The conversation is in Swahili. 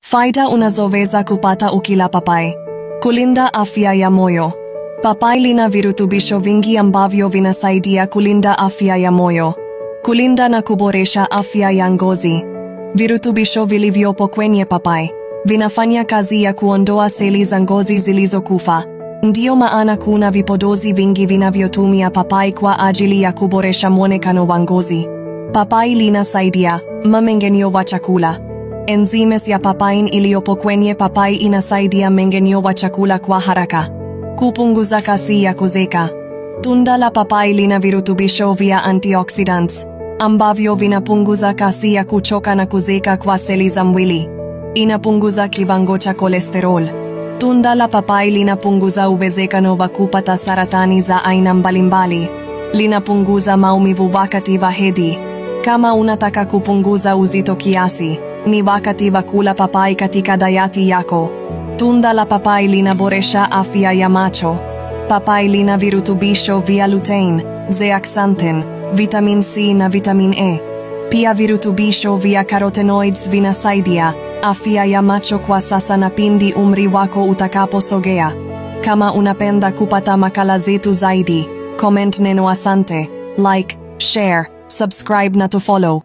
Faida unazoweza kupata ukila papai. Kulinda afya ya moyo. Papai lina virutubisho vingi ambavyo vinasaidia kulinda afya ya moyo, kulinda na kuboresha afya ya ngozi. Virutubisho vilivyopo kwenye papai vinafanya kazi ya kuondoa seli za ngozi zilizokufa. Ndiyo maana kuna vipodozi vingi vinavyotumia papai kwa ajili ya kuboresha mwonekano wa ngozi. Papai linasaidia mmeng'enyo wa chakula. Enzymes ya papain iliyopo kwenye papai inasaidia mmeng'enyo wa chakula kwa haraka, kupunguza kasi ya kuzeeka. Tunda la papai lina virutubisho vya antioxidants ambavyo vinapunguza kasi ya kuchoka na kuzeeka kwa seli za mwili. Inapunguza kiwango cha kolesterol. Tunda la papai linapunguza uwezekano wa kupata saratani za aina mbalimbali. Linapunguza maumivu wakati wa hedhi. Kama unataka kupunguza uzito kiasi, ni wakati wa kula papai katika dayati yako. Tunda la papai linaboresha afya ya macho. Papai lina virutubisho vya lutein, zeaxanthin, vitamin C na vitamin E. Pia virutubisho vya carotenoids vinasaidia afya ya macho kwa sasa na pindi umri wako utakaposogea. Kama unapenda kupata makala zetu zaidi, comment neno asante, like, share, subscribe na to follow.